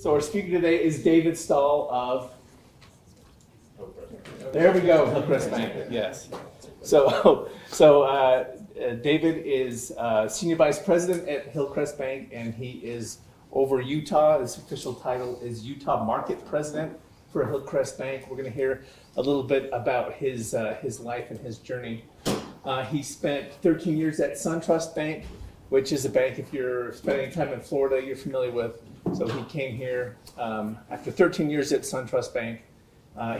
So our speaker today is David Stahl of, there we go, Hillcrest Bank, yes. So David is Senior Vice President at Hillcrest Bank, and he is over Utah. His official title is Utah Market President for Hillcrest Bank. We're going to hear a little bit about his life and his journey. He spent 13 years at SunTrust Bank, which is a bank, if you're spending time in Florida, you're familiar with. So he came here after 13 years at SunTrust Bank.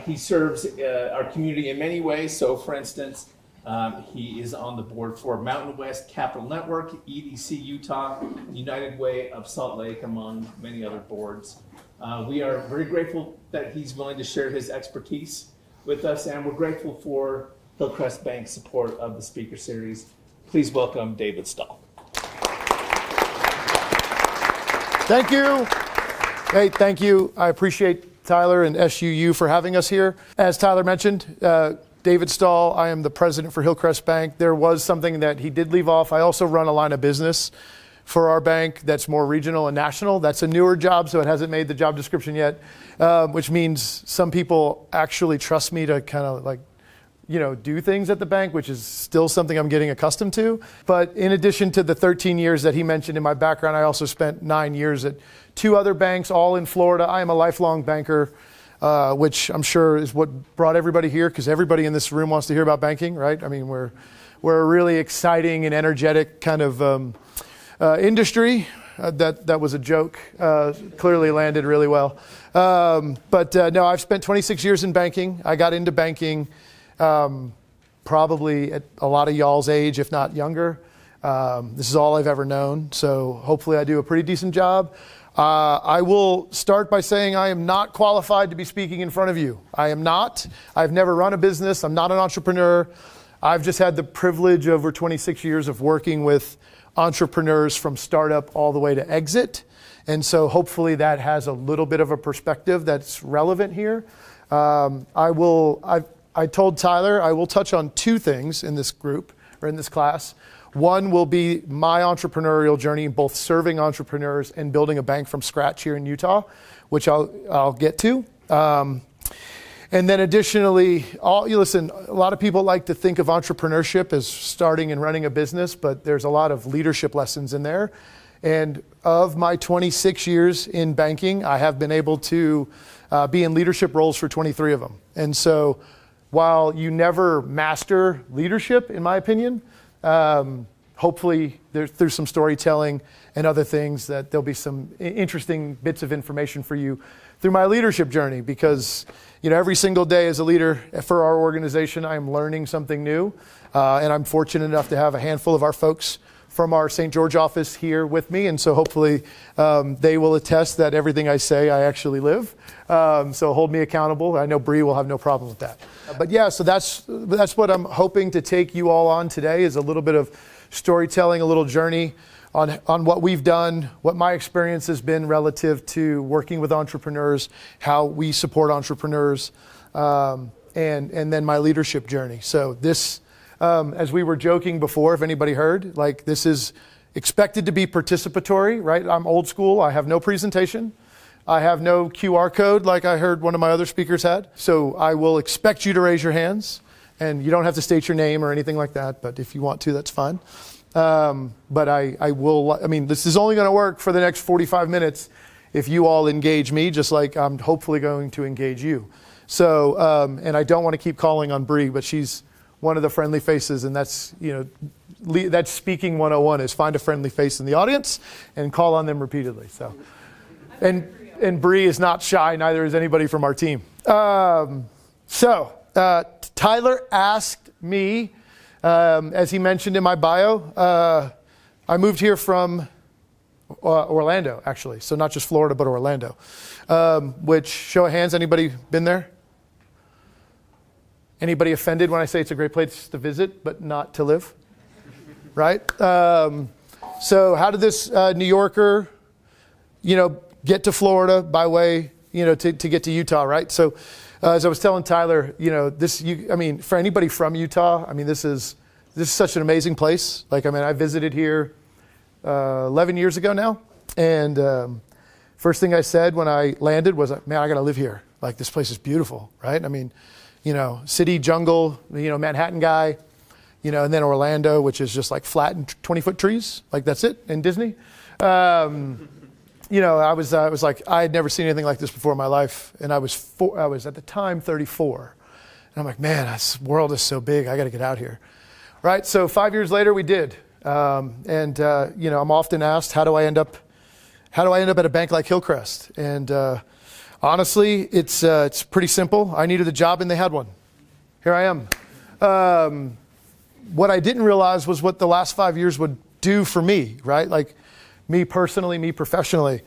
He serves our community in many ways. So for instance, he is on the board for Mountain West Capital Network, EDC Utah, United Way of Salt Lake, among many other boards. We are very grateful that he's willing to share his expertise with us, and we're grateful for Hillcrest Bank's support of the speaker series. Please welcome David Stahl. Thank you. Hey, thank you. I appreciate Tyler and SUU for having us here. As Tyler mentioned, David Stahl, I am the president for Hillcrest Bank. There was something that he did leave off. I also run a line of business for our bank that's more regional and national. That's a newer job, so it hasn't made the job description yet, which means some people actually trust me to kind of do things at the bank, which is still something I'm getting accustomed to. But in addition to the 13 years that he mentioned in my background, I also spent 9 years at 2 other banks, all in Florida. I am a lifelong banker, which I'm sure is what brought everybody here, because everybody in this room wants to hear about banking, right? I mean, we're a really exciting and energetic kind of industry. That was a joke. Clearly landed really well. No, I've spent 26 years in banking. I got into banking probably at a lot of y'all's age, if not younger. This is all I've ever known, so hopefully I do a pretty decent job. I will start by saying I am not qualified to be speaking in front of you. I am not. I've never run a business. I'm not an entrepreneur. I've just had the privilege over 26 years of working with entrepreneurs from startup all the way to exit. And so hopefully that has a little bit of a perspective that's relevant here. I told Tyler I will touch on 2 things in this group or in this class. One will be my entrepreneurial journey, both serving entrepreneurs and building a bank from scratch here in Utah, which I'll get to. And then additionally, listen, a lot of people like to think of entrepreneurship as starting and running a business, but there's a lot of leadership lessons in there. And of my 26 years in banking, I have been able to be in leadership roles for 23 of them. And so while you never master leadership, in my opinion, hopefully through some storytelling and other things that there'll be some interesting bits of information for you through my leadership journey, because every single day as a leader for our organization, I am learning something new, and I'm fortunate enough to have a handful of our folks from our St. George office here with me, and so hopefully they will attest that everything I say I actually live. So hold me accountable. I know Bree will have no problem with that. But yeah, so that's what I'm hoping to take you all on today, is a little bit of storytelling, a little journey on what we've done, what my experience has been relative to working with entrepreneurs, how we support entrepreneurs, and then my leadership journey. So this, as we were joking before, if anybody heard, this is expected to be participatory, right? I'm old school. I have no presentation. I have no QR code like I heard one of my other speakers had. So I will expect you to raise your hands, and you don't have to state your name or anything like that, but if you want to, that's fine. But I will, this is only going to work for the next 45 minutes if you all engage me, just like I'm hopefully going to engage you. So, and I don't want to keep calling on Bree, but she's one of the friendly faces, and that's, that's speaking 101, is find a friendly face in the audience and call on them repeatedly. So, and Bree is not shy, neither is anybody from our team. Tyler asked me, as he mentioned in my bio, I moved here from Orlando, actually. So not just Florida, but Orlando. Which, show of hands, anybody been there? Anybody offended when I say it's a great place to visit, but not to live? Right? So how did this New Yorker, get to Florida by way, to get to Utah, right? So as I was telling Tyler, for anybody from Utah, this is such an amazing place. I visited here 11 years ago now, and First thing I said when I landed was, man, I got to live here. Like, this place is beautiful, right? I mean, city, jungle, Manhattan guy, and then Orlando, which is just like flat and 20-foot trees. Like, that's it in Disney. I was like, I had never seen anything like this before in my life. And I was at the time 34. And I'm like, man, this world is so big. I got to get out here. Right. So 5 years later, we did. I'm often asked, how do I end up at a bank like Hillcrest? And honestly, it's pretty simple. I needed a job and they had one. Here I am. What I didn't realize was what the last 5 years would do for me, right? Like, me personally, me professionally.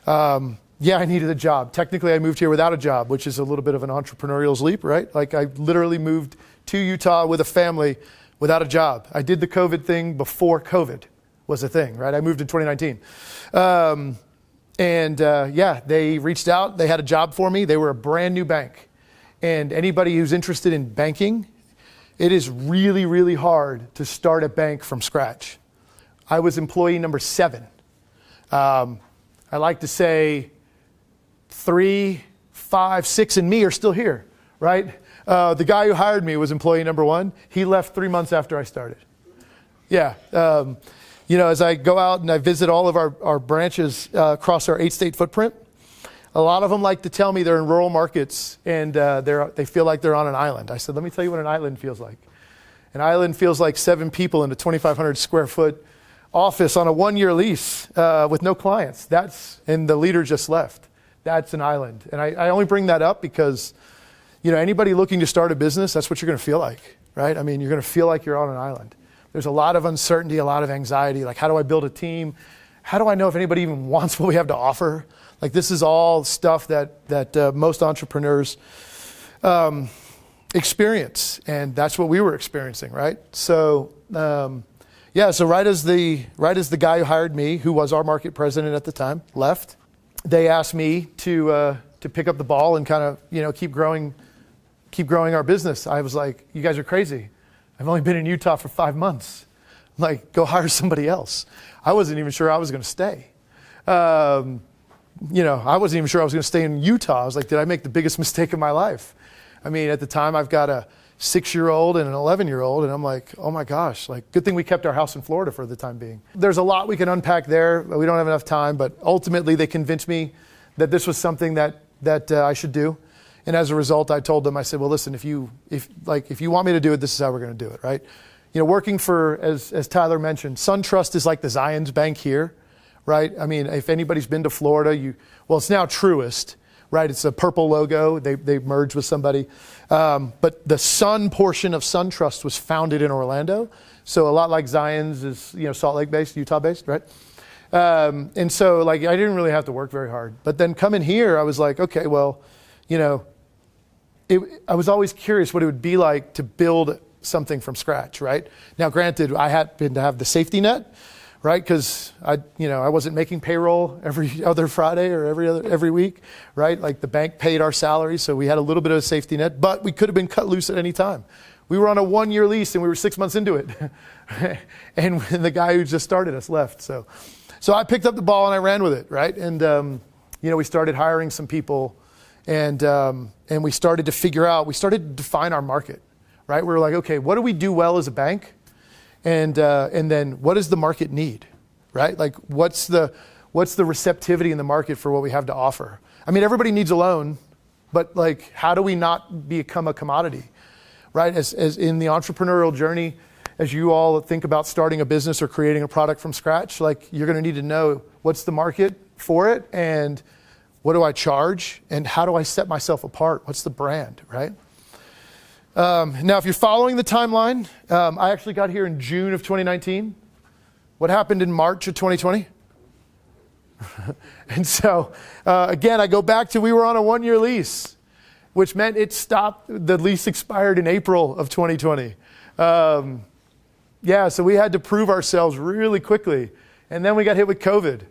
I needed a job. Technically, I moved here without a job, which is a little bit of an entrepreneurial leap, right? Like, I literally moved to Utah with a family without a job. I did the COVID thing before COVID was a thing, right? I moved in 2019. They reached out. They had a job for me. They were a brand new bank. And anybody who's interested in banking, it is really, really hard to start a bank from scratch. I was employee number 7. I like to say 3, 5, 6, and me are still here, right? The guy who hired me was employee number 1. He left 3 months after I started. Yeah. As I go out and I visit all of our branches across our 8-state footprint, a lot of them like to tell me they're in rural markets and they feel like they're on an island. I said, let me tell you what an island feels like. An island feels like 7 people in a 2,500 square foot office on a 1-year lease with no clients. And the leader just left. That's an island. And I only bring that up because, anybody looking to start a business, that's what you're going to feel like, right? I mean, you're going to feel like you're on an island. There's a lot of uncertainty, a lot of anxiety. Like, how do I build a team? How do I know if anybody even wants what we have to offer? Like, this is all stuff that most entrepreneurs experience. And that's what we were experiencing, right? So, so right as the guy who hired me, who was our market president at the time, left, they asked me to pick up the ball and kind of, keep growing our business. I was like, you guys are crazy. I've only been in Utah for 5 months. I'm like, go hire somebody else. I wasn't even sure I was going to stay. I wasn't even sure I was going to stay in Utah. I was like, did I make the biggest mistake of my life? I mean, at the time, I've got a 6-year-old and an 11-year-old, and I'm like, oh my gosh, like, good thing we kept our house in Florida for the time being. There's a lot we can unpack there. We don't have enough time, but ultimately they convinced me that this was something that I should do. And as a result, I told them, I said, well, listen, if you want me to do it, this is how we're going to do it, right? Working for, as Tyler mentioned, SunTrust is like the Zions Bank here, right? I mean, if anybody's been to Florida, it's now Truist, right? It's a purple logo. They merged with somebody. But the Sun portion of SunTrust was founded in Orlando. So a lot like Zions is, Salt Lake based, Utah based, right? And so I didn't really have to work very hard. But then coming here, I was like, okay, well, I was always curious what it would be like to build something from scratch, right? Now, granted, I happened to have the safety net, right? Because I wasn't making payroll every other Friday or every week, right? Like, the bank paid our salary, so we had a little bit of a safety net, but we could have been cut loose at any time. We were on a 1-year lease and we were 6 months into it, and the guy who just started us left. So I picked up the ball and I ran with it, right? And we started hiring some people, and we started to define our market, right? We were like, okay, what do we do well as a bank? And then what does the market need, right? Like, what's the receptivity in the market for what we have to offer? I mean, everybody needs a loan, but like, how do we not become a commodity, right? As in the entrepreneurial journey, as you all think about starting a business or creating a product from scratch, like, you're going to need to know what's the market for it, and what do I charge, and how do I set myself apart? What's the brand, right? Now, if you're following the timeline, I actually got here in June of 2019. What happened in March of 2020? And so, again, I go back to, we were on a 1-year lease, which meant the lease expired in April of 2020. So we had to prove ourselves really quickly. And then we got hit with COVID.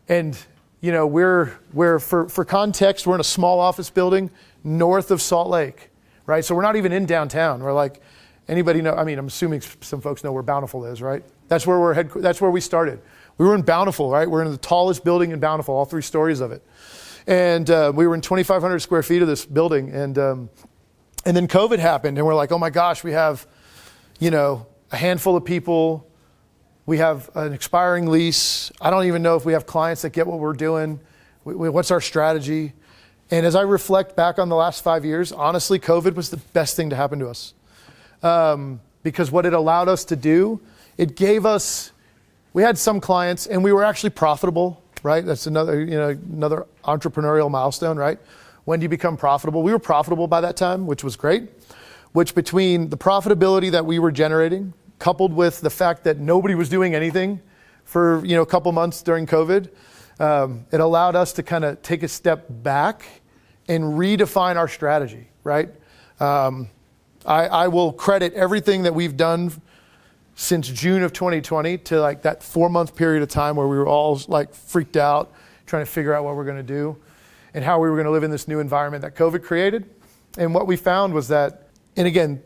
And, we're for context, we're in a small office building north of Salt Lake, right? So we're not even in downtown. We're like Anybody know? I mean, I'm assuming some folks know where Bountiful is, right? That's where that's where we started. We were in Bountiful, right? We're in the tallest building in Bountiful, all 3 stories of it. And we were in 2,500 square feet of this building. And then COVID happened, and we're like, oh my gosh, we have, a handful of people. We have an expiring lease. I don't even know if we have clients that get what we're doing. What's our strategy? And as I reflect back on the last 5 years, honestly, COVID was the best thing to happen to us. Because what it allowed us to do, it gave us, we had some clients and we were actually profitable, right? That's another entrepreneurial milestone, right? When do you become profitable? We were profitable by that time, which was great, which between the profitability that we were generating, coupled with the fact that nobody was doing anything for, a couple months during COVID, it allowed us to kind of take a step back and redefine our strategy, right? I will credit everything that we've done since June of 2020 to like that 4-month period of time where we were all like freaked out, trying to figure out what we're going to do and how we were going to live in this new environment that COVID created. And what we found was that, and again,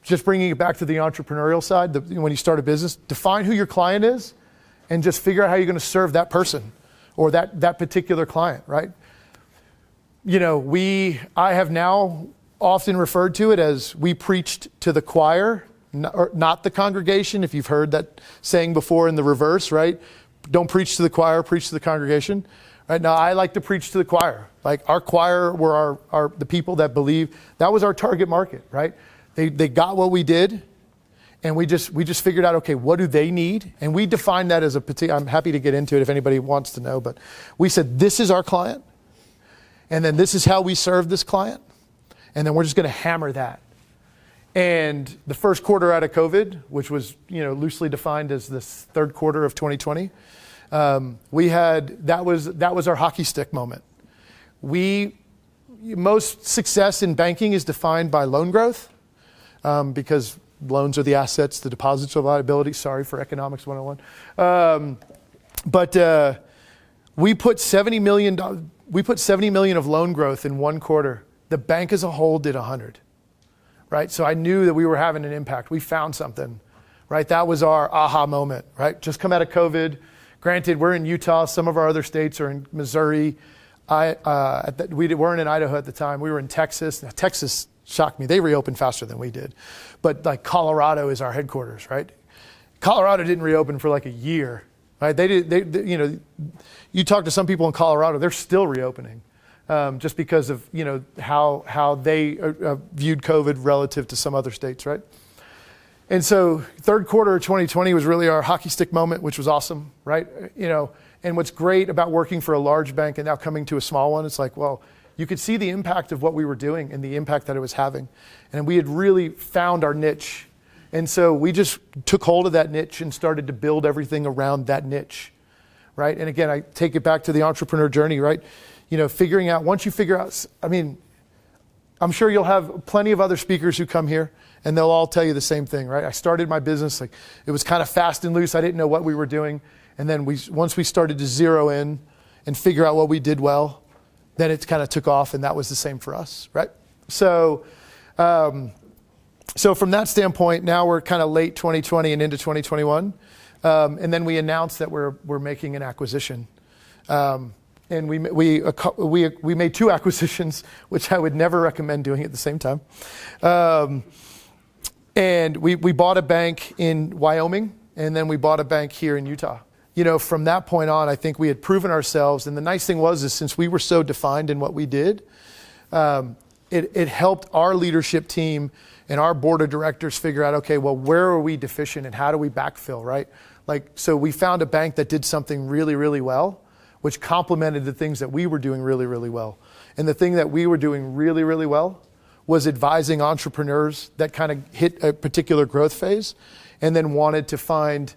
just bringing it back to the entrepreneurial side, when you start a business, define who your client is and just figure out how you're going to serve that person or that particular client, right? I have now often referred to it as we preached to the choir, not the congregation. If you've heard that saying before in the reverse, right? Don't preach to the choir, preach to the congregation. Right now, I like to preach to the choir. Like our choir were the people that believe that was our target market, right? They got what we did, and we just figured out, okay, what do they need? And we defined that as I'm happy to get into it if anybody wants to know, but we said, this is our client, and then this is how we serve this client, and then we're just gonna hammer that. And the first quarter out of COVID, which was loosely defined as this third quarter of 2020, that was our hockey stick moment. Most success in banking is defined by loan growth, because loans are the assets, the deposits are liabilities. Sorry for economics 101. But we put $70 million of loan growth in one quarter. The bank as a whole did 100. Right? So I knew that we were having an impact. We found something, right? That was our aha moment, right? Just come out of COVID. Granted, we're in Utah. Some of our other states are in Missouri. We weren't in Idaho at the time. We were in Texas. Now, Texas shocked me. They reopened faster than we did. But like Colorado is our headquarters, right? Colorado didn't reopen for like a year, right? You talk to some people in Colorado, they're still reopening. Just because of how they viewed COVID relative to some other states, right? And so third quarter of 2020 was really our hockey stick moment, which was awesome, right? And what's great about working for a large bank and now coming to a small one, it's like, well, you could see the impact of what we were doing and the impact that it was having. And we had really found our niche. And so we just took hold of that niche and started to build everything around that niche, right? And again, I take it back to the entrepreneur journey, right? Figuring out, once you figure out, I'm sure you'll have plenty of other speakers who come here and they'll all tell you the same thing, right? I started my business, like it was kind of fast and loose. I didn't know what we were doing. And then once we started to zero in and figure out what we did well, then it kind of took off, and that was the same for us, right? So from that standpoint, now we're kind of late 2020 and into 2021. And then we announced that we're making an acquisition. And we made 2 acquisitions, which I would never recommend doing at the same time. And we bought a bank in Wyoming, and then we bought a bank here in Utah. From that point on, I think we had proven ourselves. And the nice thing is since we were so defined in what we did, it helped our leadership team and our board of directors figure out, okay, well, where are we deficient and how do we backfill, right? So we found a bank that did something really, really well, which complemented the things that we were doing really, really well. And the thing that we were doing really, really well was advising entrepreneurs that kind of hit a particular growth phase and then wanted to find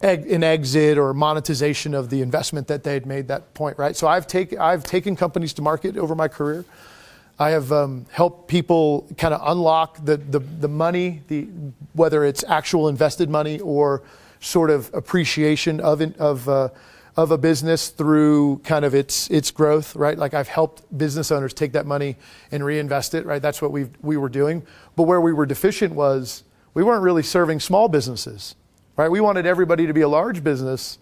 an exit or monetization of the investment that they had made that point, right? So I've taken companies to market over my career. I have helped people kind of unlock the money, whether it's actual invested money or sort of appreciation of a business through kind of its growth, right? Like I've helped business owners take that money and reinvest it, right? That's what we were doing. But where we were deficient was we weren't really serving small businesses, right? We wanted everybody to be a large business,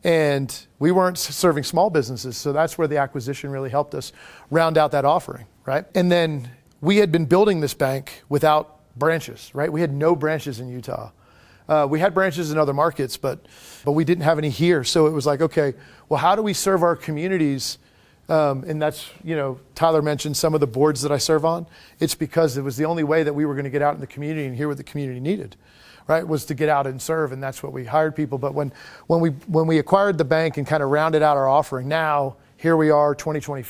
and we weren't serving small businesses. So that's where the acquisition really helped us round out that offering, right? And then we had been building this bank without branches, right? We had no branches in Utah. We had branches in other markets, but we didn't have any here. So it was like, okay, well, how do we serve our communities? And that's, Tyler mentioned some of the boards that I serve on. It's because it was the only way that we were going to get out in the community and hear what the community needed, right? Was to get out and serve, and that's what we hired people. But when we acquired the bank and kind of rounded out our offering, now here we are, 2020.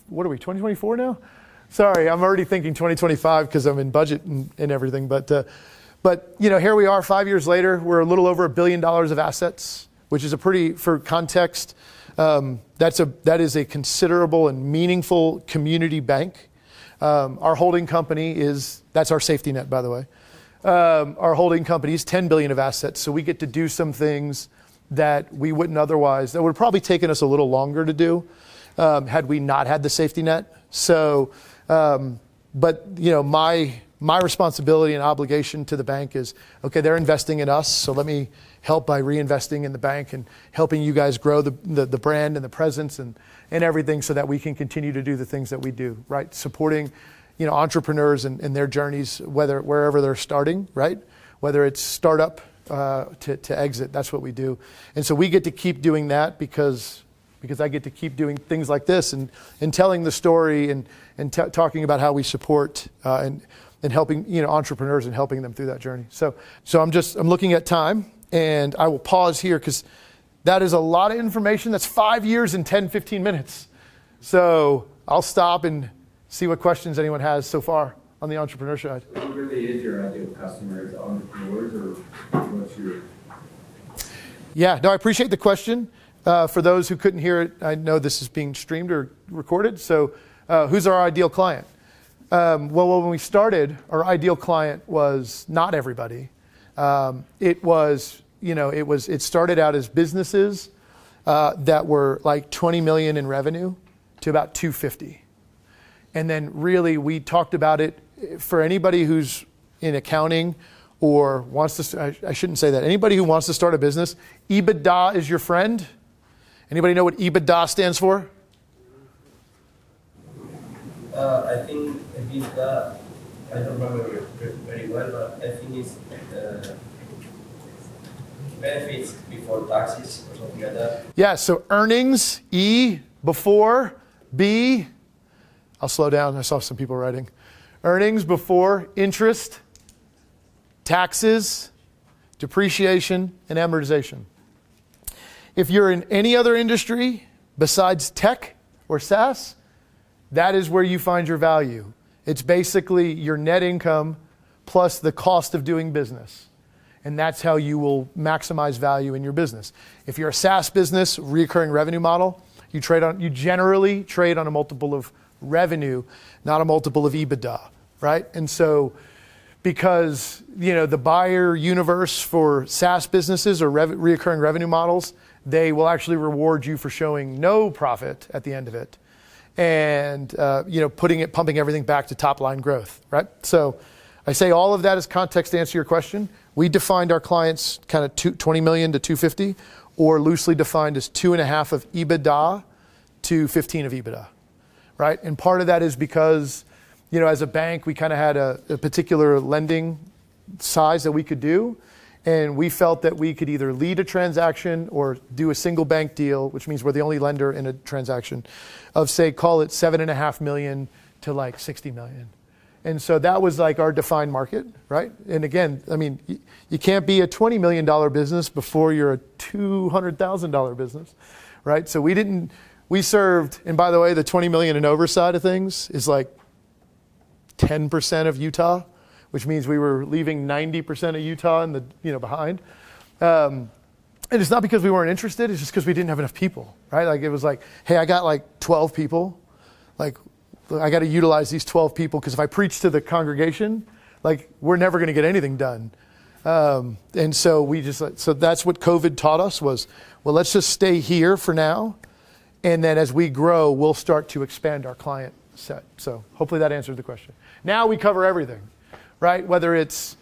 What are we? 2024 now? Sorry, I'm already thinking 2025 because I'm in budget and everything. But here we are 5 years later. We're a little over $1 billion of assets, which is for context, that is a considerable and meaningful community bank. Our holding company that's our safety net, by the way. Our holding company is $10 billion of assets, so we get to do some things that we wouldn't otherwise, that would have probably taken us a little longer to do had we not had the safety net. So, my responsibility and obligation to the bank is, okay, they're investing in us, so let me help by reinvesting in the bank and helping you guys grow the brand and the presence and everything so that we can continue to do the things that we do, right? Supporting, entrepreneurs and their journeys, wherever they're starting, right? Whether it's startup to exit, that's what we do. And so we get to keep doing that because I get to keep doing things like this and telling the story and talking about how we support and helping entrepreneurs and helping them through that journey. So I'm looking at time, and I will pause here because that is a lot of information. That's 5 years and 10, 15 minutes. So I'll stop and see what questions anyone has so far on the entrepreneur side. Who really is your ideal customer? Is it entrepreneurs or what's your? Yeah, no, I appreciate the question. For those who couldn't hear it, I know this is being streamed or recorded. So who's our ideal client? Well, when we started, our ideal client was not everybody. It started out as businesses that were like 20 million in revenue to about 250. And then really we talked about it for anybody who's in accounting or wants to, I shouldn't say that, anybody who wants to start a business, EBITDA is your friend. Anybody know what EBITDA stands for? I think EBITDA, I don't remember it very well, but I think it's benefits before taxes or something like that. Yeah, so earnings, E, before, B, I'll slow down, I saw some people writing. Earnings before interest, taxes, depreciation, and amortization. If you're in any other industry besides tech or SaaS, that is where you find your value. It's basically your net income plus the cost of doing business. And that's how you will maximize value in your business. If you're a SaaS business, recurring revenue model, you generally trade on a multiple of revenue, not a multiple of EBITDA, right? And so because the buyer universe for SaaS businesses or recurring revenue models, they will actually reward you for showing no profit at the end of it. And pumping everything back to top line growth, right? So I say all of that as context to answer your question. We defined our clients kind of 20 million to 250, or loosely defined as 2.5 of EBITDA to 15 of EBITDA, right? And part of that is because, as a bank, we kind of had a particular lending size that we could do. And we felt that we could either lead a transaction or do a single bank deal, which means we're the only lender in a transaction, of say, call it 7.5 million to like 60 million. And so that was like our defined market, right? And again, I mean, you can't be a $20 million business before you're a $200,000 business, right? So we served, and by the way, the 20 million and over side of things is like 10% of Utah, which means we were leaving 90% of Utah in the behind. And it's not because we weren't interested, it's just because we didn't have enough people, right? Like it was like, hey, I got like 12 people. Like I got to utilize these 12 people because if I preach to the congregation, like we're never going to get anything done. And so so that's what COVID taught us was, well, let's just stay here for now. And then as we grow, we'll start to expand our client set. So hopefully that answered the question. Now we cover everything. Right? Whether it's,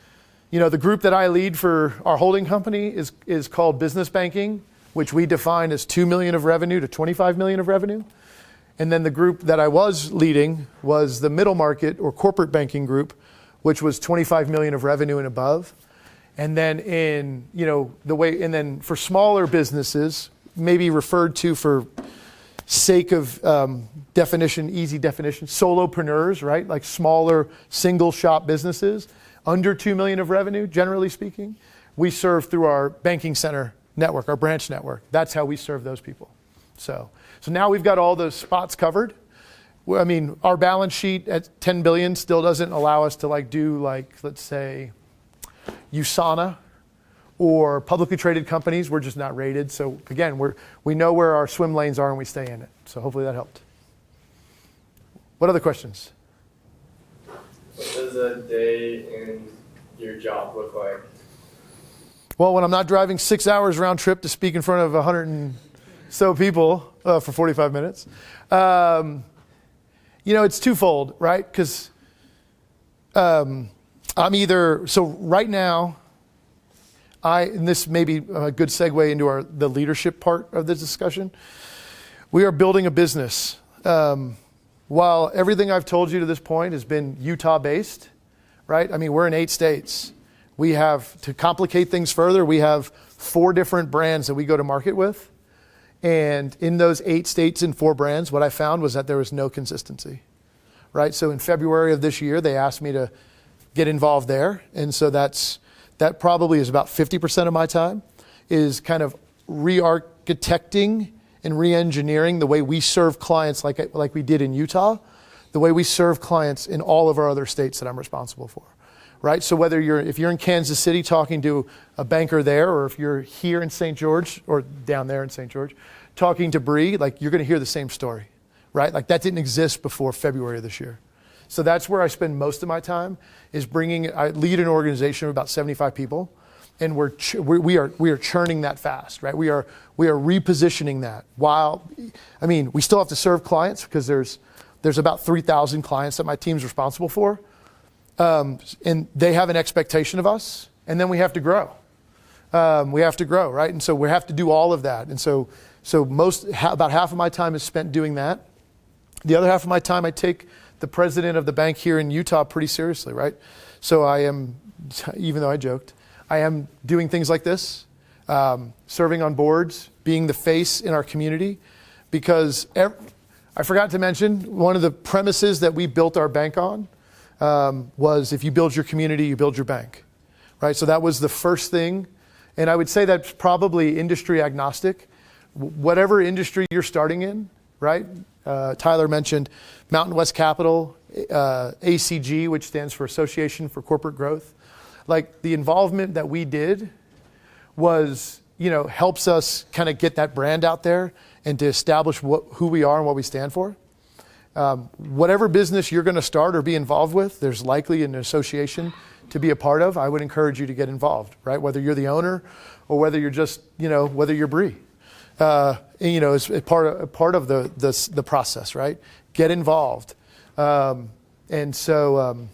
The group that I lead for our holding company is called business banking, which we define as 2 million of revenue to 25 million of revenue. And then the group that I was leading was the middle market or corporate banking group, which was 25 million of revenue and above. And then and then for smaller businesses, maybe referred to for sake of definition, easy definition, solopreneurs, right? Like smaller single shop businesses, under 2 million of revenue, generally speaking, we serve through our banking center network, our branch network. That's how we serve those people. So now we've got all those spots covered. I mean, our balance sheet at 10 billion still doesn't allow us to do let's say, USANA or publicly traded companies. We're just not rated. So again, we know where our swim lanes are and we stay in it. So hopefully that helped. What other questions? What does a day in your job look like? Well, when I'm not driving 6 hours round trip to speak in front of 100 and so people for 45 minutes, it's twofold, right? Because I'm either, so right now, and this may be a good segue into the leadership part of the discussion. We are building a business. While everything I've told you to this point has been Utah-based, right? I mean, we're in 8 states. We have, to complicate things further, we have 4 different brands that we go to market with. And in those 8 states and 4 brands, what I found was that there was no consistency, right? So in February of this year, they asked me to get involved there. And so that probably is about 50% of my time, is kind of re-architecting and re-engineering the way we serve clients like we did in Utah, the way we serve clients in all of our other states that I'm responsible for, right? So if you're in Kansas City talking to a banker there, or if you're here in St. George or down there in St. George, talking to Bree, you're going to hear the same story, right? That didn't exist before February of this year. So that's where I spend most of my time, is I lead an organization of about 75 people, and we are churning that fast, right? We are repositioning that. We still have to serve clients because there's about 3,000 clients that my team's responsible for, and they have an expectation of us, and then we have to grow. Right? And so we have to do all of that. And so about half of my time is spent doing that. The other half of my time, I take the president of the bank here in Utah pretty seriously, right? So I am, even though I joked, I am doing things like this, serving on boards, being the face in our community, because I forgot to mention, one of the premises that we built our bank on was, if you build your community, you build your bank, right? So that was the first thing. And I would say that's probably industry agnostic. Whatever industry you're starting in, right? Tyler mentioned Mountain West Capital, ACG, which stands for Association for Corporate Growth. The involvement that we did was, helps us kind of get that brand out there and to establish who we are and what we stand for. Whatever business you're going to start or be involved with, there's likely an association to be a part of. I would encourage you to get involved, right? Whether you're the owner or whether you're just, whether you're Bree. It's part of the process, right? Get involved. And so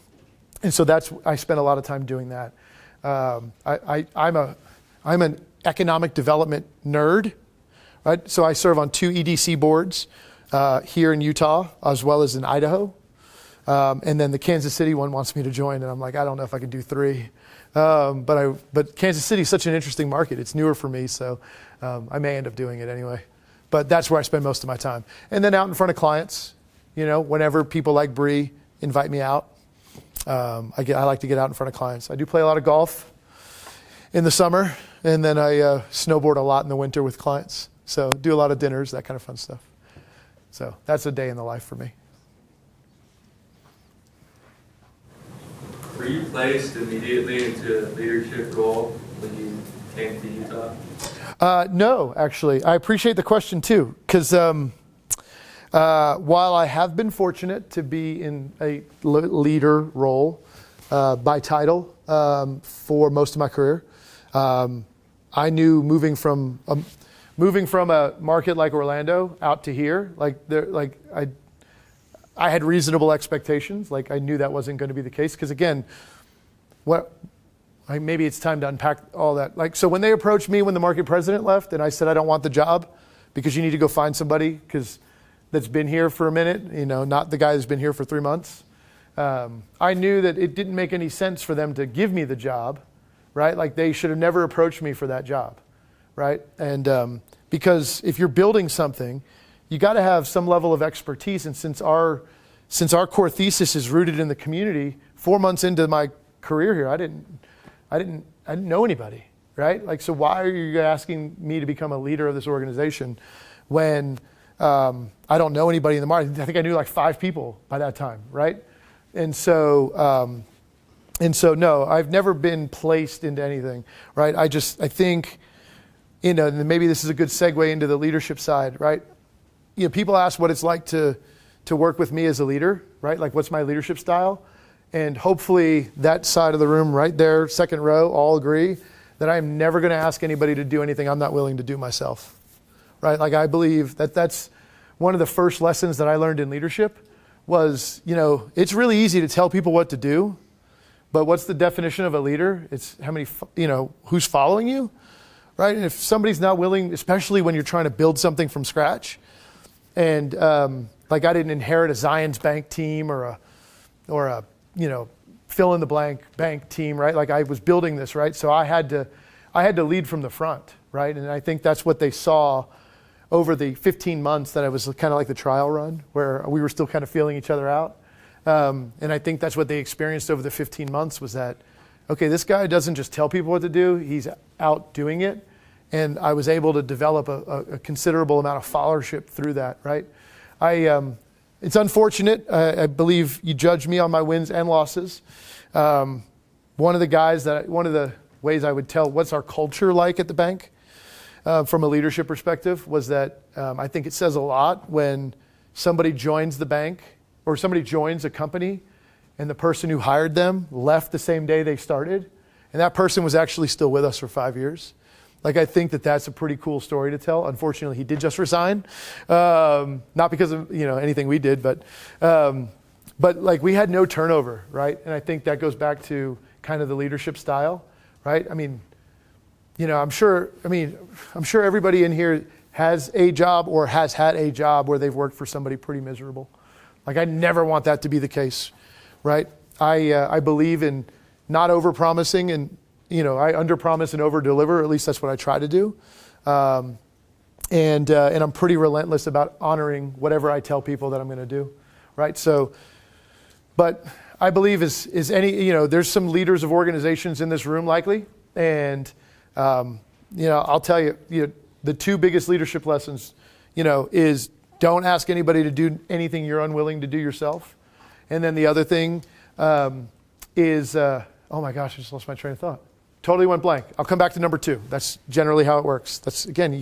that's, I spend a lot of time doing that. I'm an economic development nerd, right? So I serve on 2 EDC boards here in Utah as well as in Idaho. And then the Kansas City one wants me to join, and I'm like, I don't know if I can do 3. But Kansas City is such an interesting market. It's newer for me, so I may end up doing it anyway. But that's where I spend most of my time. And then out in front of clients, whenever people like Bree invite me out, I like to get out in front of clients. I do play a lot of golf in the summer, and then I snowboard a lot in the winter with clients. So do a lot of dinners, that kind of fun stuff. So that's a day in the life for me. Were you placed immediately into a leadership role when you came to Utah? No, actually. I appreciate the question too, because while I have been fortunate to be in a leader role by title for most of my career, I knew moving from a market like Orlando out to here, I had reasonable expectations. I knew that wasn't going to be the case because, again, maybe it's time to unpack all that. Like, so when they approached me when the market president left and I said, I don't want the job because you need to go find somebody because that's been here for a minute, not the guy who's been here for 3 months. I knew that it didn't make any sense for them to give me the job, right? Like they should have never approached me for that job, right? And because if you're building something, you got to have some level of expertise. And since our core thesis is rooted in the community, 4 months into my career here, I didn't know anybody, right? Like, so why are you asking me to become a leader of this organization when I don't know anybody in the market? I think I knew like 5 people by that time, right? And so no, I've never been placed into anything, right? I think, and maybe this is a good segue into the leadership side, right? People ask what it's like to work with me as a leader, right? Like, what's my leadership style? And hopefully that side of the room right there, second row, all agree that I'm never going to ask anybody to do anything I'm not willing to do myself, right? Like, I believe that that's one of the first lessons that I learned in leadership was, it's really easy to tell people what to do, but what's the definition of a leader? It's how many, who's following you, right? And if somebody's not willing, especially when you're trying to build something from scratch, and like I didn't inherit a Zions Bank team or a fill in the blank bank team, right? Like I was building this, right? So I had to lead from the front, right? And I think that's what they saw over the 15 months that I was kind of like the trial run, where we were still kind of feeling each other out. And I think that's what they experienced over the 15 months was that, okay, this guy doesn't just tell people what to do, he's out doing it. And I was able to develop a considerable amount of followership through that, right? It's unfortunate. I believe you judge me on my wins and losses. One of the ways I would tell what's our culture like at the bank from a leadership perspective was that I think it says a lot when somebody joins the bank or somebody joins a company and the person who hired them left the same day they started, and that person was actually still with us for 5 years. Like, I think that that's a pretty cool story to tell. Unfortunately, he did just resign, not because of anything we did, but like we had no turnover, right? And I think that goes back to kind of the leadership style, right? I mean, I'm sure everybody in here has a job or has had a job where they've worked for somebody pretty miserable. Like, I never want that to be the case, right? I believe in not over-promising and I under-promise and over-deliver. At least that's what I try to do. And I'm pretty relentless about honoring whatever I tell people that I'm going to do, right? So, but I believe is any, there's some leaders of organizations in this room likely. And, I'll tell you, the 2 biggest leadership lessons, is don't ask anybody to do anything you're unwilling to do yourself. And then the other thing is, oh my gosh, I just lost my train of thought. Totally went blank. I'll come back to number 2. That's generally how it works. That's, again,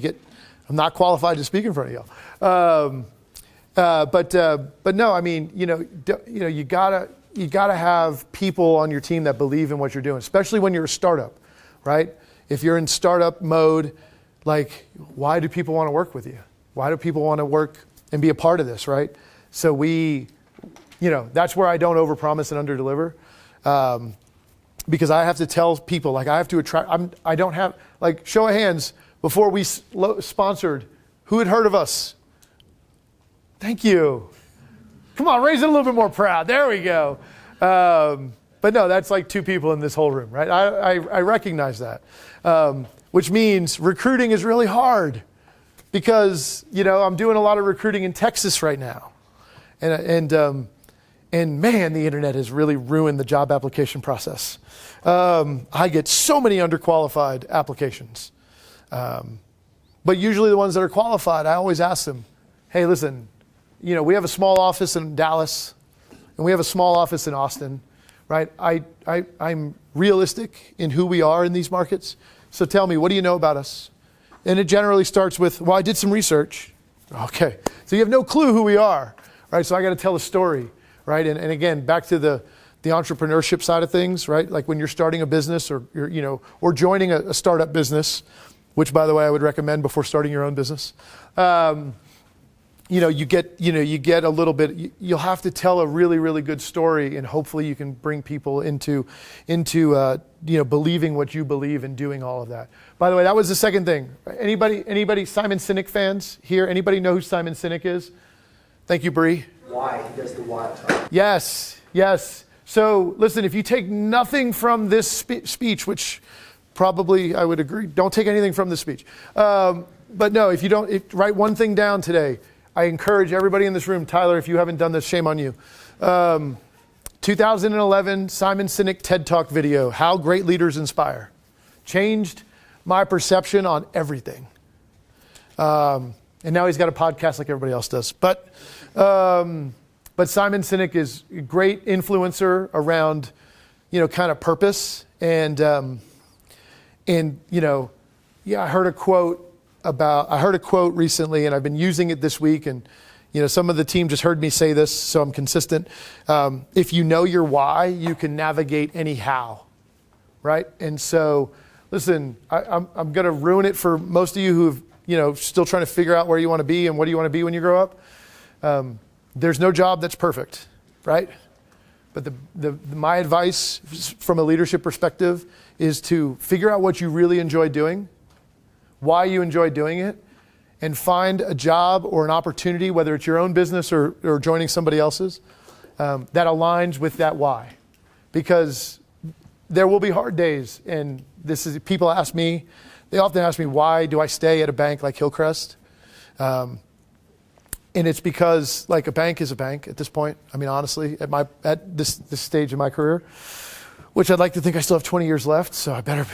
I'm not qualified to speak in front of y'all. But no, I mean, you gotta have people on your team that believe in what you're doing, especially when you're a startup, right? If you're in startup mode, like, why do people want to work with you? Why do people want to work and be a part of this, right? So that's where I don't overpromise and underdeliver. Because I have to tell people, like, I have to attract, I don't have, like, show of hands, before we sponsored, who had heard of us? Thank you. Come on, raise it a little bit more proud. There we go. But no, that's like 2 people in this whole room, right? I recognize that. Which means recruiting is really hard because, I'm doing a lot of recruiting in Texas right now. And man, the internet has really ruined the job application process. I get so many underqualified applications. But usually the ones that are qualified, I always ask them, hey, listen, we have a small office in Dallas and we have a small office in Austin, right? I'm realistic in who we are in these markets. So tell me, what do you know about us? And it generally starts with, well, I did some research. Okay, so you have no clue who we are, right? So I got to tell a story. Right, and again, back to the entrepreneurship side of things, right? Like when you're starting a business or or joining a startup business, which, by the way, I would recommend before starting your own business. you get a little bit, you'll have to tell a really, really good story, and hopefully you can bring people into believing what you believe and doing all of that. By the way, that was the second thing. Anybody Simon Sinek fans here? Anybody know who Simon Sinek is? Thank you, Bree. Why? He does the why talk. Yes. So listen, if you take nothing from this speech, which probably I would agree, don't take anything from the speech. But no, if you don't, write one thing down today. I encourage everybody in this room, Tyler, if you haven't done this, shame on you. 2011 Simon Sinek TED Talk video, How Great Leaders Inspire. Changed my perception on everything. And now he's got a podcast like everybody else does. But Simon Sinek is a great influencer around, kind of purpose. And I heard a quote recently, and I've been using it this week, and some of the team just heard me say this, so I'm consistent. If you know your why, you can navigate any how, right? And so, listen, I'm going to ruin it for most of you who've still trying to figure out where you want to be and what do you want to be when you grow up. There's no job that's perfect, right? But my advice from a leadership perspective is to figure out what you really enjoy doing, why you enjoy doing it, and find a job or an opportunity, whether it's your own business or joining somebody else's, that aligns with that why. Because there will be hard days, and people they often ask me, why do I stay at a bank like Hillcrest? And it's because a bank is a bank at this point. I mean, honestly, at this stage of my career, which I'd like to think I still have 20 years left, so I better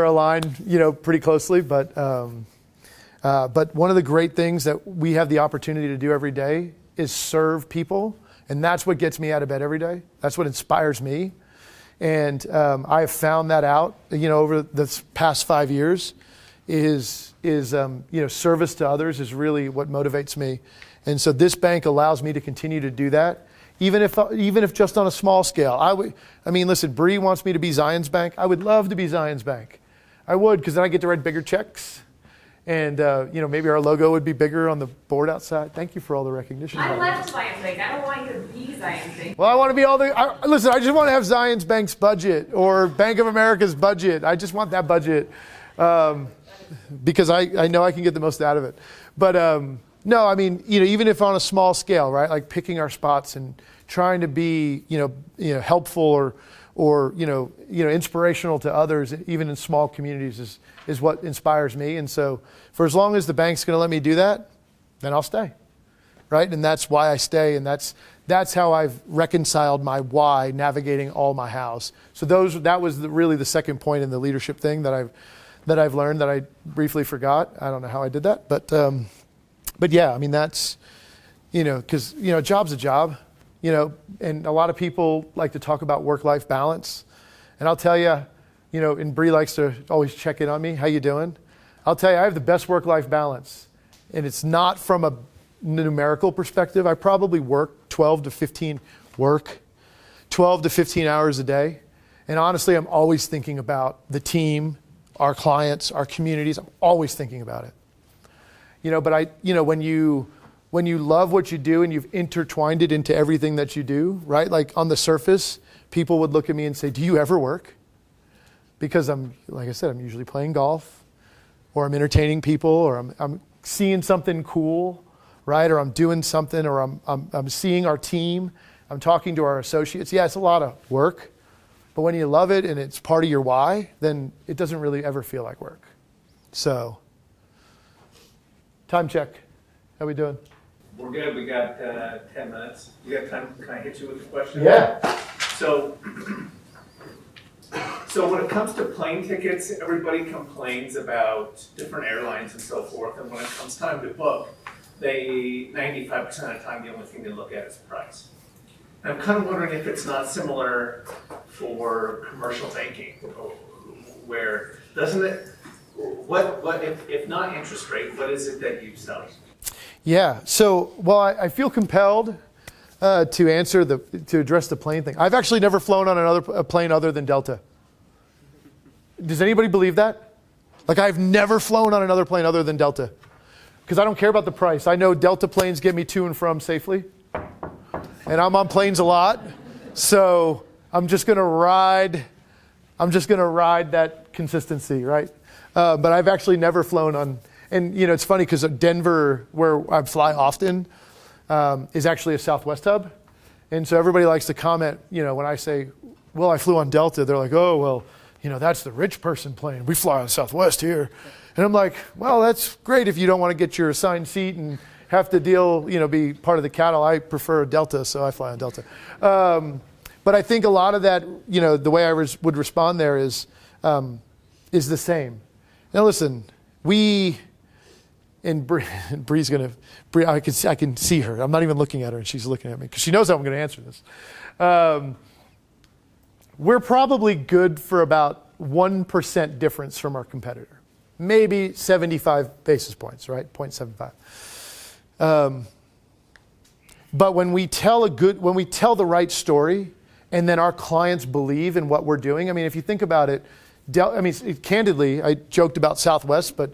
align, pretty closely. But one of the great things that we have the opportunity to do every day is serve people, and that's what gets me out of bed every day. That's what inspires me, and I have found that out, over the past 5 years. Is service to others is really what motivates me, and so this bank allows me to continue to do that. Even if just on a small scale. Listen, Bree wants me to be Zion's Bank. I would love to be Zion's Bank. I would, because then I get to write bigger checks. And, maybe our logo would be bigger on the board outside. Thank you for all the recognition. I left Zion's Bank. I don't want you to be Zion's Bank. Well, I want to be listen, I just want to have Zion's Bank's budget or Bank of America's budget. I just want that budget because I know I can get the most out of it. But, no, even if on a small scale, right? Like picking our spots and trying to be, helpful or inspirational to others, even in small communities, is what inspires me. And so, for as long as the bank's going to let me do that, then I'll stay, right? And that's why I stay, and that's how I've reconciled my why, navigating all my hows. So that was really the second point in the leadership thing that I've learned that I briefly forgot. I don't know how I did that, but yeah, that's, because, a job's a job, and a lot of people like to talk about work-life balance. And I'll tell you, and Bree likes to always check in on me. How you doing? I'll tell you, I have the best work-life balance. And it's not from a numerical perspective. I probably work 12 to 15 hours a day. And honestly, I'm always thinking about the team, our clients, our communities. I'm always thinking about it. But when you love what you do and you've intertwined it into everything that you do, right? Like on the surface, people would look at me and say, do you ever work? Because like I said, I'm usually playing golf, or I'm entertaining people, or I'm seeing something cool, right? Or I'm doing something, or I'm seeing our team. I'm talking to our associates. Yeah, it's a lot of work. But when you love it and it's part of your why, then it doesn't really ever feel like work. So, time check. How we doing? We're good. We got 10 minutes. You got time? Can I hit you with a question? Yeah. So when it comes to plane tickets, everybody complains about different airlines and so forth. And when it comes time to book, 95% of the time, the only thing they look at is price. And I'm kind of wondering if it's not similar for commercial banking, where doesn't it? What if not interest rate? What is it that you sell? Yeah. So, well, I feel compelled to address the plane thing. I've actually never flown on a plane other than Delta. Does anybody believe that? Like, I've never flown on another plane other than Delta. because I don't care about the price. I know Delta planes get me to and from safely, and I'm on planes a lot, so I'm just going to ride that consistency, right? But I've actually never flown on, and it's funny because Denver, where I fly often, is actually a Southwest hub. And so everybody likes to comment, when I say, well, I flew on Delta, they're like, oh, well, that's the rich person plane. We fly on Southwest here. And I'm like, well, that's great if you don't want to get your assigned seat and have to deal, be part of the cattle. I prefer Delta, so I fly on Delta. But I think a lot of that, the way I would respond there is the same. Now listen, and Bree's gonna, I can see her. I'm not even looking at her, and she's looking at me because she knows how I'm going to answer this. We're probably good for about 1% difference from our competitor, maybe 75 basis points, right? 0.75. But when we tell the right story, and then our clients believe in what we're doing. I mean, if you think about it, candidly, I joked about Southwest, but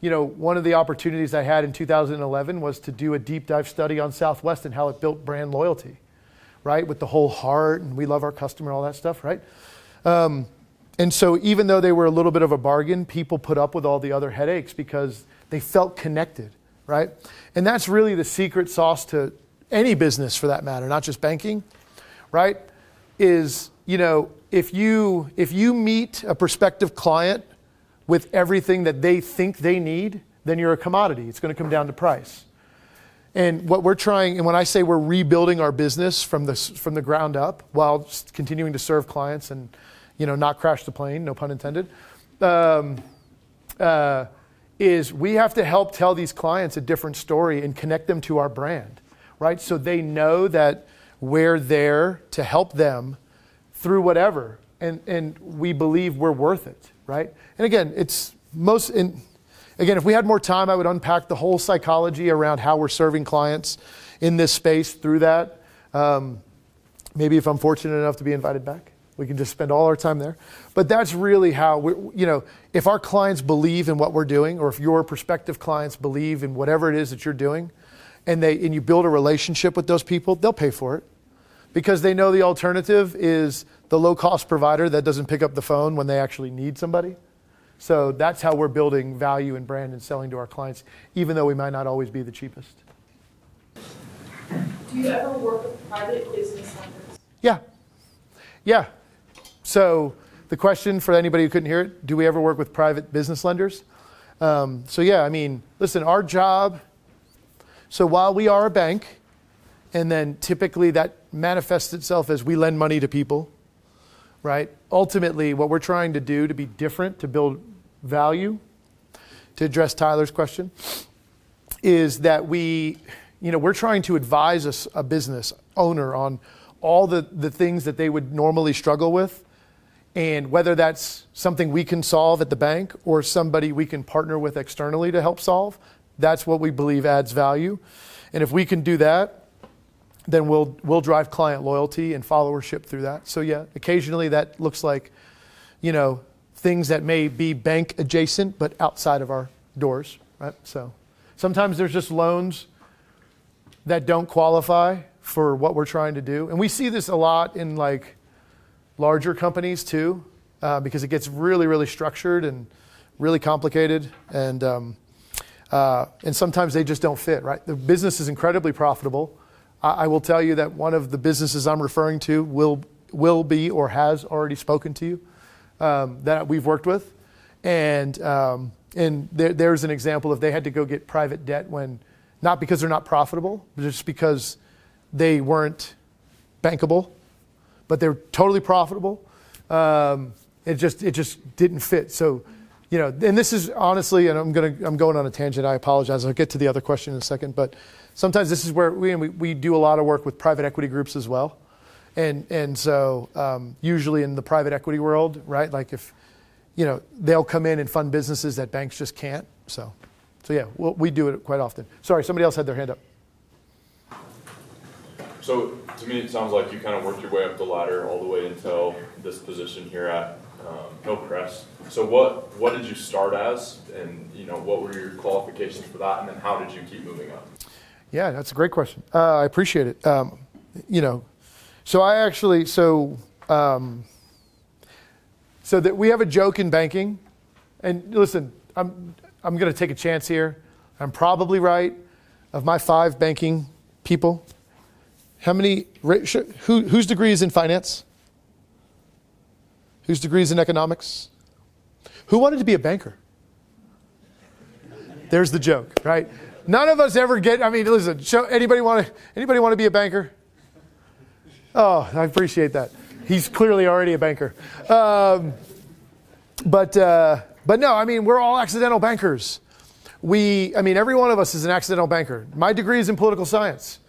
one of the opportunities I had in 2011 was to do a deep dive study on Southwest and how it built brand loyalty, right? With the whole heart and we love our customer, all that stuff, right? And so even though they were a little bit of a bargain, people put up with all the other headaches because they felt connected, right? And that's really the secret sauce to any business for that matter, not just banking, right? Is, if you meet a prospective client with everything that they think they need, then you're a commodity. It's going to come down to price. And what we're trying, and when I say we're rebuilding our business from the ground up while continuing to serve clients and not crash the plane, no pun intended, is we have to help tell these clients a different story and connect them to our brand, right? So they know that we're there to help them through whatever, and we believe we're worth it, right? And again, if we had more time, I would unpack the whole psychology around how we're serving clients in this space through that. Maybe if I'm fortunate enough to be invited back, we can just spend all our time there. But that's really how if our clients believe in what we're doing, or if your prospective clients believe in whatever it is that you're doing, and you build a relationship with those people, they'll pay for it. Because they know the alternative is the low-cost provider that doesn't pick up the phone when they actually need somebody. So that's how we're building value and brand and selling to our clients, even though we might not always be the cheapest. Do you ever work with private business lenders? Yeah. So the question for anybody who couldn't hear it, do we ever work with private business lenders? Listen, our job, so while we are a bank, and then typically that manifests itself as we lend money to people, right? Ultimately, what we're trying to do to be different, to build value, to address Tyler's question, is that we're trying to advise a business owner on all the things that they would normally struggle with, and whether that's something we can solve at the bank or somebody we can partner with externally to help solve, that's what we believe adds value. And if we can do that, then we'll drive client loyalty and followership through that. So yeah, occasionally that looks like, things that may be bank adjacent, but outside of our doors, right? So sometimes there's just loans that don't qualify for what we're trying to do. And we see this a lot in larger companies too, because it gets really, really structured and really complicated. And sometimes they just don't fit, right? The business is incredibly profitable. I will tell you that one of the businesses I'm referring to will be or has already spoken to you that we've worked with. And there's an example of they had to go get private debt not because they're not profitable, but just because they weren't bankable, but they're totally profitable. It just didn't fit. So, and this is honestly, and I'm going on a tangent. I apologize. I'll get to the other question in a second, but sometimes this is where we do a lot of work with private equity groups as well. And so usually in the private equity world, right? If, they'll come in and fund businesses that banks just can't. So yeah, we do it quite often. Sorry, somebody else had their hand up. So to me, it sounds like you kind of worked your way up the ladder all the way until this position here at Hillcrest. So what did you start as, and what were your qualifications for that, and then how did you keep moving up? Yeah, that's a great question. I appreciate it. So I actually so that we have a joke in banking, and listen, I'm going to take a chance here. I'm probably right. Of my 5 banking people, how many? Whose degree is in finance? Whose degree is in economics? Who wanted to be a banker? There's the joke, right? None of us ever get. I mean, listen. Anybody want to be a banker? Oh, I appreciate that. He's clearly already a banker. But no, I mean, we're all accidental bankers. Every one of us is an accidental banker. My degree is in political science.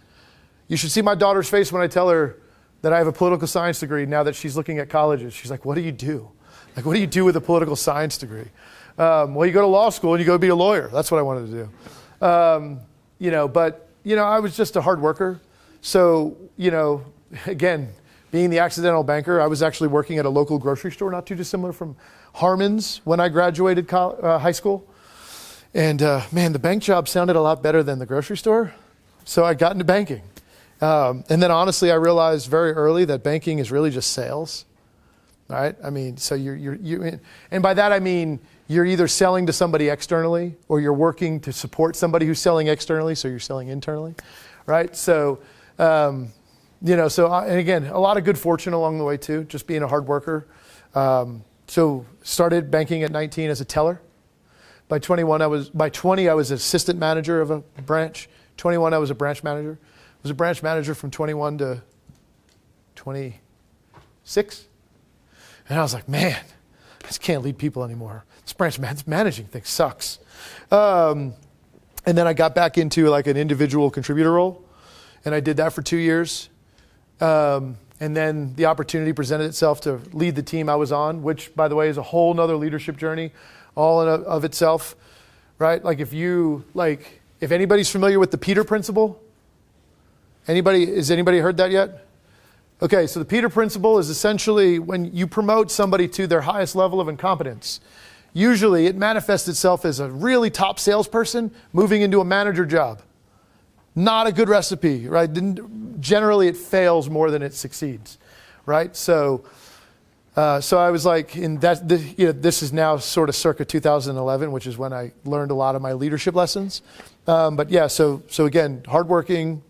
You should see my daughter's face when I tell her that I have a political science degree now that she's looking at colleges. She's like, what do you do? Like, what do you do with a political science degree? Well, you go to law school and you go be a lawyer. That's what I wanted to do. I was just a hard worker. So, again, being the accidental banker, I was actually working at a local grocery store, not too dissimilar from Harmon's when I graduated high school. And man, the bank job sounded a lot better than the grocery store. So I got into banking. And then honestly, I realized very early that banking is really just sales. All right. I mean, so and by that I mean you're either selling to somebody externally or you're working to support somebody who's selling externally. So you're selling internally, right? So, and again, a lot of good fortune along the way too, just being a hard worker. So started banking at 19 as a teller. By 20, I was assistant manager of a branch. 21, I was a branch manager. I was a branch manager from 21 to 26. And I was like, man, I just can't lead people anymore. This managing thing sucks. And then I got back into like an individual contributor role. And I did that for 2 years. And then the opportunity presented itself to lead the team I was on, which, by the way, is a whole nother leadership journey all in of itself, right? Like if anybody's familiar with the Peter Principle, has anybody heard that yet? Okay, so the Peter Principle is essentially when you promote somebody to their highest level of incompetence, usually it manifests itself as a really top salesperson moving into a manager job. Not a good recipe, right? Generally, it fails more than it succeeds, right? So I was like, this is now sort of circa 2011, which is when I learned a lot of my leadership lessons. So again, hardworking,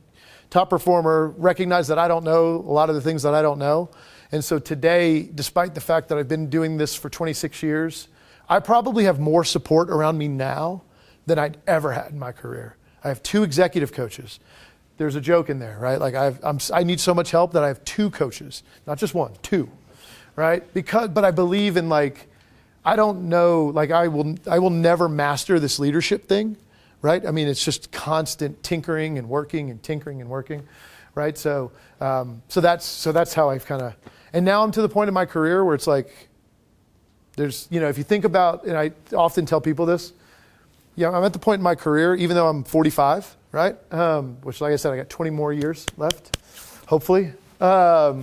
top performer, recognize that I don't know a lot of the things that I don't know. And so today, despite the fact that I've been doing this for 26 years, I probably have more support around me now than I'd ever had in my career. I have 2 executive coaches. There's a joke in there, right? Like I need so much help that I have 2 coaches, not just 1, 2, right? But I believe in I don't know, I will never master this leadership thing, right? I mean, it's just constant tinkering and working and tinkering and working, right? So that's how I've kind of, and now I'm to the point in my career where it's like, there's, if you think about, and I often tell people this, I'm at the point in my career, even though I'm 45, right? Which, like I said, I got 20 more years left, hopefully. There's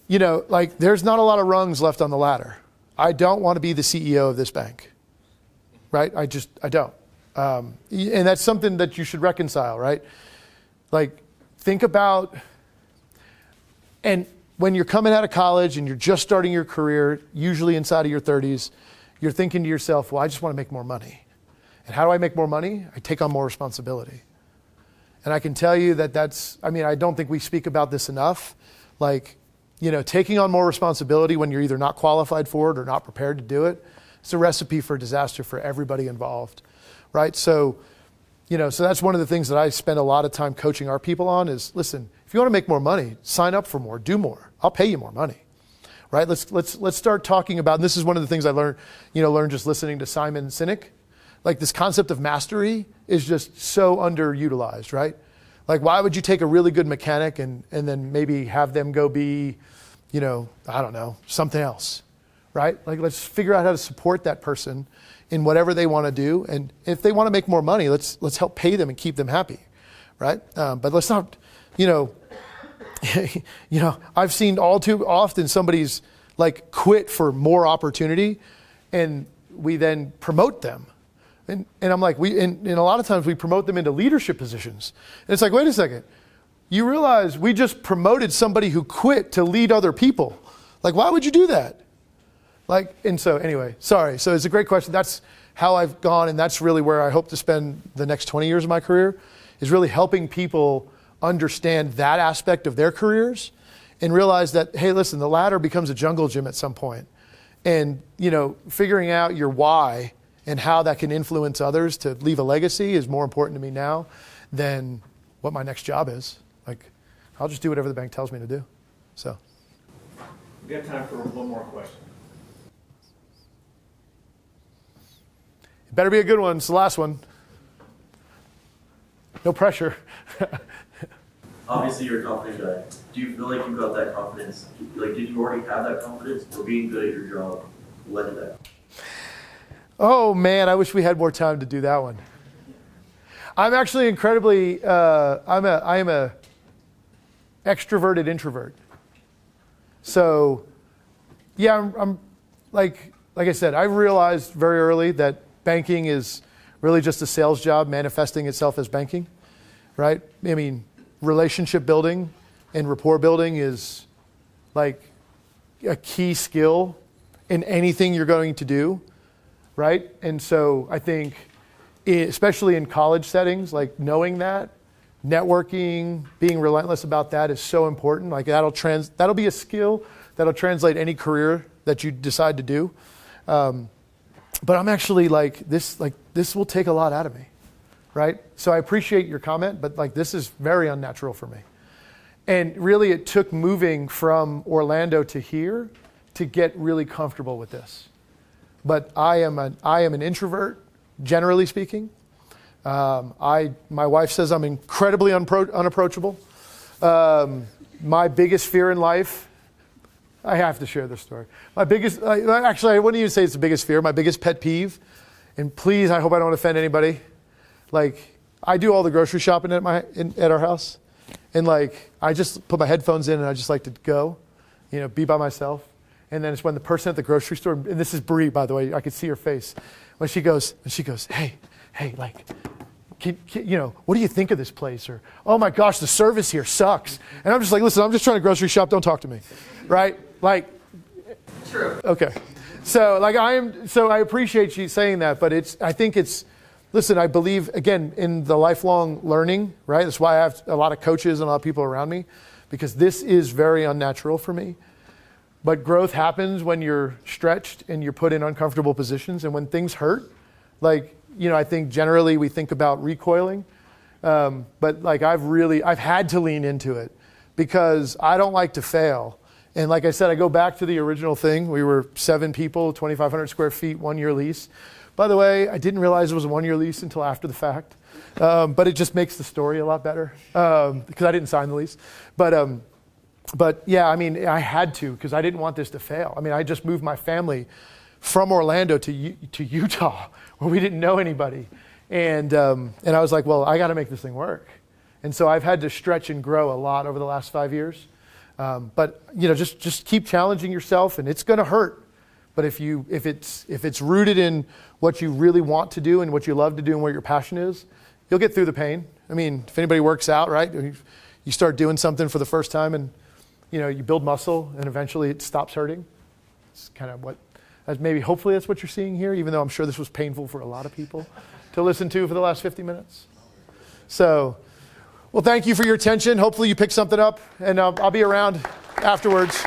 not a lot of rungs left on the ladder. I don't want to be the CEO of this bank, right? I don't. And that's something that you should reconcile, right? Think about, and when you're coming out of college and you're just starting your career, usually inside of your 30s, you're thinking to yourself, well, I just want to make more money. And how do I make more money? I take on more responsibility. And I can tell you I don't think we speak about this enough. Taking on more responsibility when you're either not qualified for it or not prepared to do it, it's a recipe for disaster for everybody involved, right? So that's one of the things that I spend a lot of time coaching our people on is, listen, if you want to make more money, sign up for more, do more. I'll pay you more money. Right? Let's start talking about, and this is one of the things I learned just listening to Simon Sinek. This concept of mastery is just so underutilized, right? Why would you take a really good mechanic and then maybe have them go be, I don't know, something else, right? Let's figure out how to support that person in whatever they want to do. And if they want to make more money, let's help pay them and keep them happy, right? But let's not, I've seen all too often somebody's like quit for more opportunity, and we then promote them. And I'm like, and a lot of times we promote them into leadership positions. And it's like, wait a second. You realize we just promoted somebody who quit to lead other people. Like, why would you do that? Like, and so anyway, sorry. So it's a great question. That's how I've gone, and that's really where I hope to spend the next 20 years of my career, is really helping people understand that aspect of their careers and realize that, hey, listen, the ladder becomes a jungle gym at some point. And, figuring out your why and how that can influence others to leave a legacy is more important to me now than what my next job is. Like, I'll just do whatever the bank tells me to do. So. We got time for one more question. It better be a good one. It's the last one. No pressure. Obviously, you're a confident guy. Do you feel like you got that confidence? Like, did you already have that confidence, or being good at your job led to that? Oh man, I wish we had more time to do that one. I'm actually incredibly, I am a extroverted introvert. So, yeah, I'm like I said, I realized very early that banking is really just a sales job manifesting itself as banking, right? I mean, relationship building and rapport building is like a key skill in anything you're going to do, right? And so I think, especially in college settings, like knowing that, networking, being relentless about that is so important. Like that'll be a skill that'll translate any career that you decide to do. But I'm actually this will take a lot out of me, right? So I appreciate your comment, but this is very unnatural for me. And really it took moving from Orlando to here to get really comfortable with this. But I am an introvert, generally speaking. My wife says I'm incredibly unapproachable. My biggest fear in life, I have to share this story. My biggest, actually, I wouldn't even say it's the biggest fear. My biggest pet peeve, and please, I hope I don't offend anybody. I do all the grocery shopping at our house, and I just put my headphones in and I just like to go, be by myself. And then it's when the person at the grocery store, and this is Bree, by the way, I could see her face, when she goes, hey, what do you think of this place? Or, oh my gosh, the service here sucks. And I'm just like, listen, I'm just trying to grocery shop, don't talk to me, right? True. Okay. So I appreciate you saying that, but listen, I believe, again, in the lifelong learning, right? That's why I have a lot of coaches and a lot of people around me, because this is very unnatural for me. But growth happens when you're stretched and you're put in uncomfortable positions. And when things hurt, I think generally we think about recoiling. But I've had to lean into it because I don't like to fail. And like I said, I go back to the original thing. We were 7 people, 2,500 square feet, 1-year lease. By the way, I didn't realize it was a 1-year lease until after the fact. But it just makes the story a lot better because I didn't sign the lease. But yeah, I had to because I didn't want this to fail. I just moved my family from Orlando to Utah where we didn't know anybody. And I was like, well, I got to make this thing work. And so I've had to stretch and grow a lot over the last 5 years. But just keep challenging yourself, and it's going to hurt. But if it's rooted in what you really want to do and what you love to do and where your passion is, you'll get through the pain. If anybody works out, right? You start doing something for the first time, and you build muscle, and eventually it stops hurting. It's kind of hopefully that's what you're seeing here, even though I'm sure this was painful for a lot of people to listen to for the last 50 minutes. So, well, thank you for your attention. Hopefully you picked something up, and I'll be around afterwards.